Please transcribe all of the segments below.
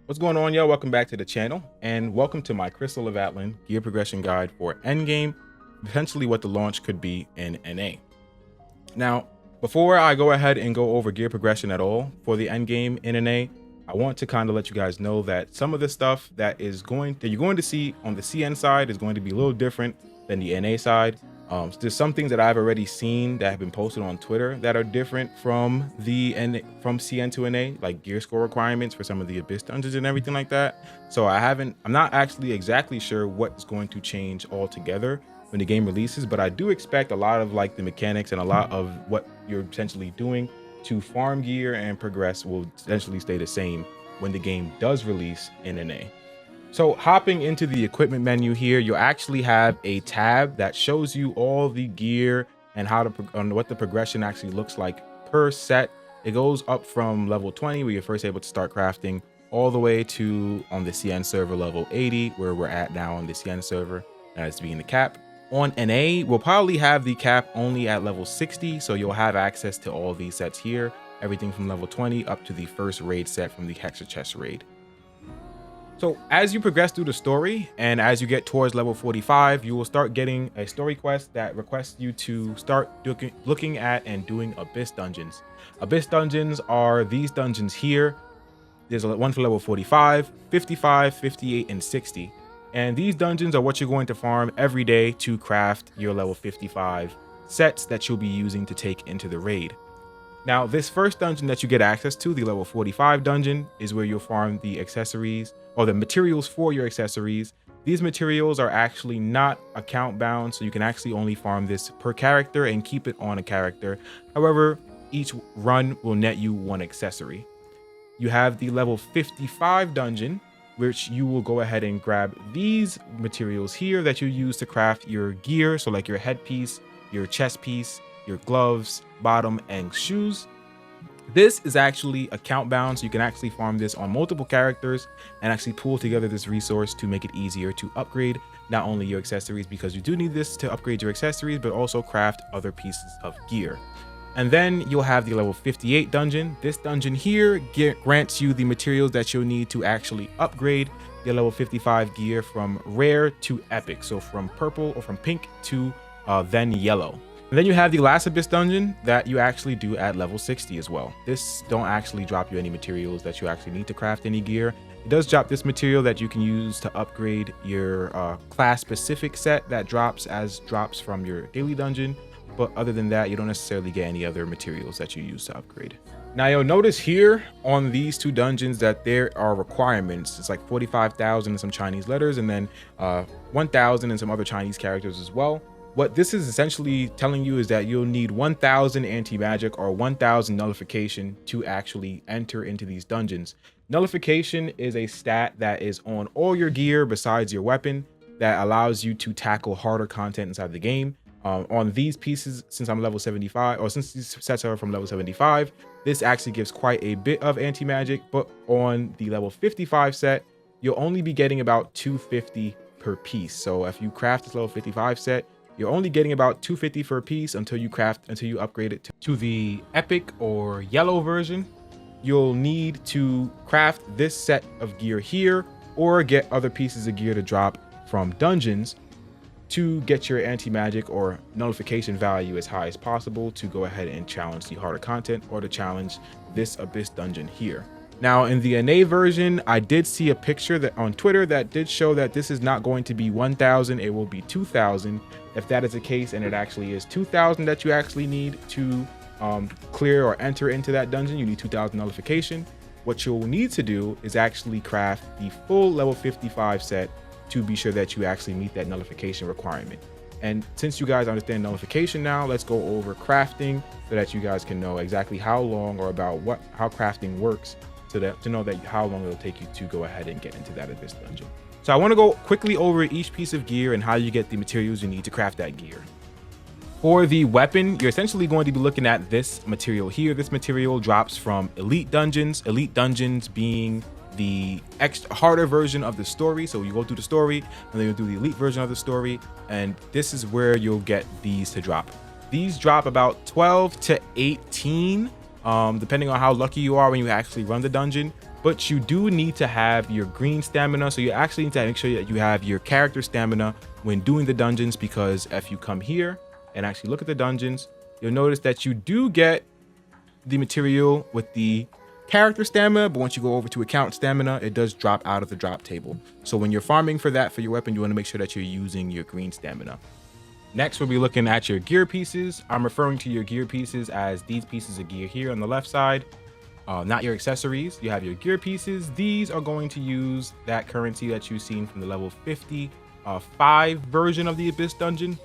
What's going on, y'all? Welcome back to the channel, and welcome to my Crystal of Atlan gear progression guide for Endgame, potentially what the launch could be in NA. Now, before I go ahead and go over gear progression at all for the Endgame in NA, I want to kind of let you guys know that some of the stuff that you're going to see on the CN side is going to be a little different than the NA side. So there's some things that I've already seen that have been posted on Twitter that are different from from CN to NA, like gear score requirements for some of the Abyss dungeons and everything like that. So I'm not actually exactly sure what's going to change altogether when the game releases, but I do expect a lot of like the mechanics and a lot of what you're essentially doing to farm gear and progress will essentially stay the same when the game does release in NA. So hopping into the equipment menu here, you'll actually have a tab that shows you all the gear and what the progression actually looks like per set. It goes up from level 20, where you're first able to start crafting, all the way to on the CN server level 80, where we're at now on the CN server, as being the cap. On NA, we'll probably have the cap only at level 60, so you'll have access to all these sets here, everything from level 20 up to the first raid set from the Hexa Chest raid. So as you progress through the story and as you get towards level 45, you will start getting a story quest that requests you to start looking at and doing Abyss dungeons. Abyss dungeons are these dungeons here. There's one for level 45, 55, 58, and 60. And these dungeons are what you're going to farm every day to craft your level 55 sets that you'll be using to take into the raid. Now, this first dungeon that you get access to, the level 45 dungeon, is where you'll farm the accessories or the materials for your accessories. These materials are actually not account bound, so you can actually only farm this per character and keep it on a character. However, each run will net you one accessory. You have the level 55 dungeon, which you will go ahead and grab these materials here that you use to craft your gear. So like your headpiece, your chest piece, your gloves, bottom, and shoes. This is actually account bound, so you can actually farm this on multiple characters and actually pull together this resource to make it easier to upgrade not only your accessories, because you do need this to upgrade your accessories, but also craft other pieces of gear. And then you'll have the level 58 dungeon. This dungeon here grants you the materials that you'll need to actually upgrade your level 55 gear from rare to epic, so from purple or from pink to then yellow. And then you have the last Abyss dungeon that you actually do at level 60 as well. This don't actually drop you any materials that you actually need to craft any gear. It does drop this material that you can use to upgrade your class specific set that drops from your daily dungeon. But other than that, you don't necessarily get any other materials that you use to upgrade. Now you'll notice here on these two dungeons that there are requirements. It's like 45,000 in some Chinese letters, and then 1,000 in some other Chinese characters as well. What this is essentially telling you is that you'll need 1,000 anti-magic or 1,000 nullification to actually enter into these dungeons. Nullification is a stat that is on all your gear besides your weapon that allows you to tackle harder content inside the game. On these pieces, since I'm level 75, or since these sets are from level 75, this actually gives quite a bit of anti-magic, but on the level 55 set, you'll only be getting about 250 per piece. So if you craft this level 55 set, you're only getting about 250 for a piece until you upgrade it to the epic or yellow version. You'll need to craft this set of gear here or get other pieces of gear to drop from dungeons to get your anti-magic or nullification value as high as possible to go ahead and challenge the harder content or to challenge this Abyss dungeon here. Now in the NA version, I did see a picture that on Twitter that did show that this is not going to be 1,000, it will be 2,000. If that is the case, and it actually is 2,000 that you actually need to clear or enter into that dungeon, you need 2,000 nullification. What you'll need to do is actually craft the full level 55 set to be sure that you actually meet that nullification requirement. And since you guys understand nullification now, let's go over crafting so that you guys can know exactly how long or about how crafting works, so that to know that how long it'll take you to go ahead and get into that Abyss dungeon. So I want to go quickly over each piece of gear and how you get the materials you need to craft that gear. For the weapon, you're essentially going to be looking at this material here. This material drops from elite dungeons being the extra harder version of the story. So you go through the story and then you'll do the elite version of the story, and this is where you'll get these to drop. These drop about 12 to 18 depending on how lucky you are when you actually run the dungeon. But you do need to have your green stamina, so you actually need to make sure that you have your character stamina when doing the dungeons, because if you come here and actually look at the dungeons, you'll notice that you do get the material with the character stamina, but once you go over to account stamina, it does drop out of the drop table. So when you're farming for that for your weapon, you want to make sure that you're using your green stamina. Next, we'll be looking at your gear pieces. I'm referring to your gear pieces as these pieces of gear here on the left side, not your accessories. You have your gear pieces. These are going to use that currency that you've seen from the level 55 version of the Abyss dungeon.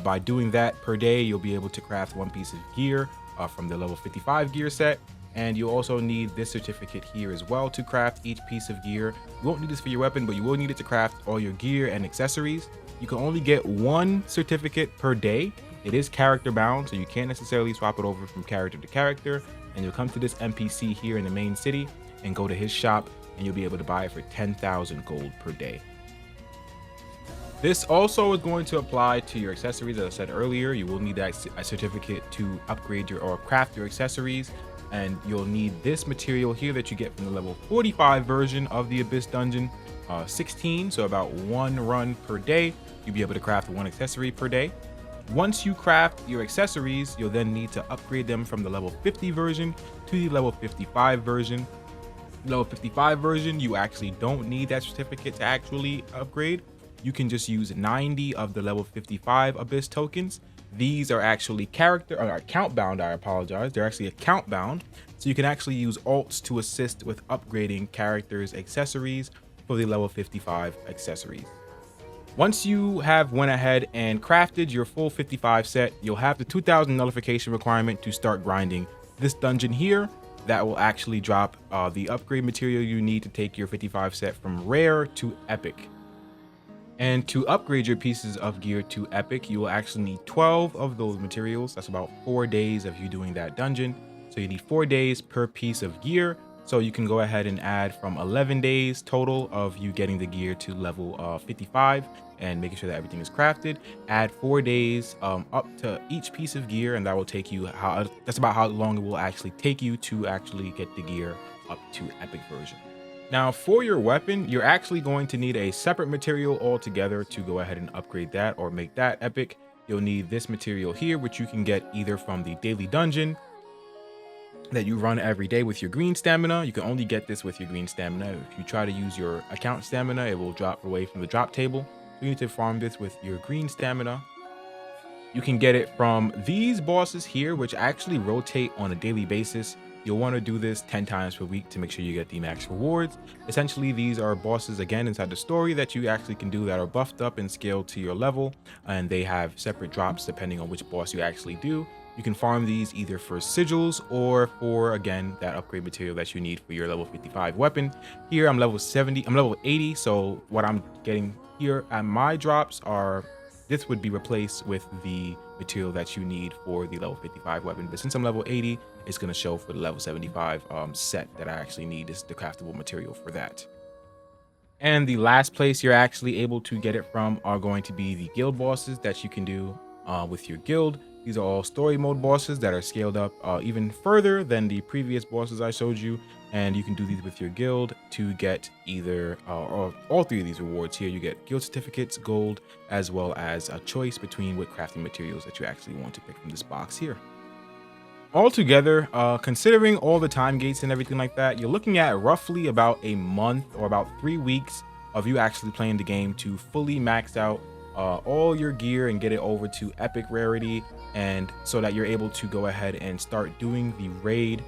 By doing that per day, you'll be able to craft one piece of gear from the level 55 gear set. And you also need this certificate here as well to craft each piece of gear. You won't need this for your weapon, but you will need it to craft all your gear and accessories. You can only get one certificate per day. It is character bound, so you can't necessarily swap it over from character to character. And you'll come to this NPC here in the main city and go to his shop, and you'll be able to buy it for 10,000 gold per day. This also is going to apply to your accessories. As I said earlier, you will need a certificate to upgrade your or craft your accessories. And you'll need this material here that you get from the level 45 version of the Abyss dungeon, 16, so about one run per day. You'll be able to craft one accessory per day. Once you craft your accessories, you'll then need to upgrade them from the level 50 version to the level 55 version. Level 55 version, you actually don't need that certificate to actually upgrade. You can just use 90 of the level 55 Abyss tokens. These are actually account bound, I apologize. They're actually account bound. So you can actually use alts to assist with upgrading characters' accessories for the level 55 accessories. Once you have went ahead and crafted your full 55 set, you'll have the 2000 nullification requirement to start grinding this dungeon here. That will actually drop the upgrade material you need to take your 55 set from rare to epic. And to upgrade your pieces of gear to epic, you will actually need 12 of those materials. That's about 4 days of you doing that dungeon. So you need 4 days per piece of gear. So you can go ahead and add from 11 days total of you getting the gear to level 55 and making sure that everything is crafted. Add 4 days up to each piece of gear, and that will take you that's about how long it will actually take you to actually get the gear up to epic version. Now for your weapon, you're actually going to need a separate material altogether to go ahead and upgrade that or make that epic. You'll need this material here, which you can get either from the daily dungeon that you run every day with your green stamina. You can only get this with your green stamina. If you try to use your account stamina, it will drop away from the drop table. You need to farm this with your green stamina. You can get it from these bosses here, which actually rotate on a daily basis. You'll want to do this 10 times per week to make sure you get the max rewards. Essentially, these are bosses again inside the story that you actually can do that are buffed up and scaled to your level, and they have separate drops depending on which boss you actually do. You can farm these either for sigils or for, again, that upgrade material that you need for your level 55 weapon. Here I'm level 80, so what I'm getting here at my drops are, this would be replaced with the material that you need for the level 55 weapon. But since I'm level 80, it's going to show for the level 75 set that I actually need is the craftable material for that. And the last place you're actually able to get it from are going to be the guild bosses that you can do with your guild. These are all story mode bosses that are scaled up even further than the previous bosses I showed you. And you can do these with your guild to get either or all three of these rewards here. You get guild certificates, gold, as well as a choice between what crafting materials that you actually want to pick from this box here. Altogether, considering all the time gates and everything like that, you're looking at roughly about a month or about 3 weeks of you actually playing the game to fully max out all your gear and get it over to epic rarity, and so that you're able to go ahead and start doing the raid,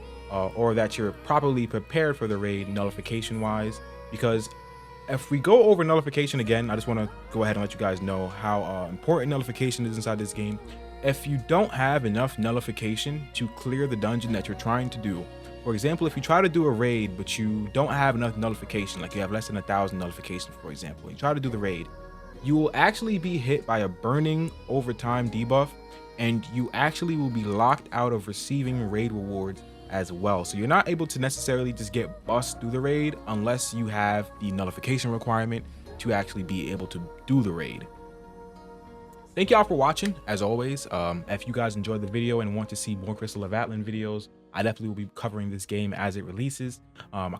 or that you're properly prepared for the raid nullification wise. Because if we go over nullification again, I just want to go ahead and let you guys know how important nullification is inside this game. If you don't have enough nullification to clear the dungeon that you're trying to do, for example, if you try to do a raid but you don't have enough nullification, like you have less than 1,000 nullification, for example, you try to do the raid, you will actually be hit by a burning overtime debuff, and you actually will be locked out of receiving raid rewards as well. So you're not able to necessarily just get bust through the raid unless you have the nullification requirement to actually be able to do the raid. Thank y'all for watching. As always, if you guys enjoyed the video and want to see more Crystal of Atlan videos, I definitely will be covering this game as it releases.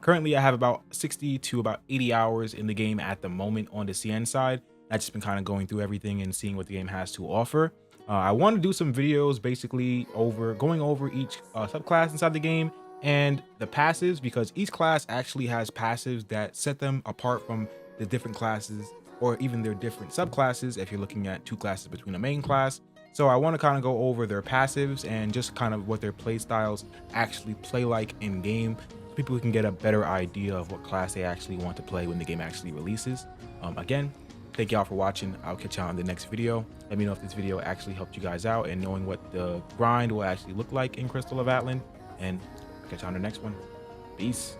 Currently, I have about 60 to about 80 hours in the game at the moment on the CN side. I've just been kind of going through everything and seeing what the game has to offer. I want to do some videos basically going over each subclass inside the game and the passives, because each class actually has passives that set them apart from the different classes or even their different subclasses if you're looking at two classes between a main class. So I want to kind of go over their passives and just kind of what their play styles actually play like in game, so people can get a better idea of what class they actually want to play when the game actually releases. Again, thank y'all for watching. I'll catch y'all in the next video. Let me know if this video actually helped you guys out and knowing what the grind will actually look like in Crystal of Atlan, and catch y'all on the next one. Peace.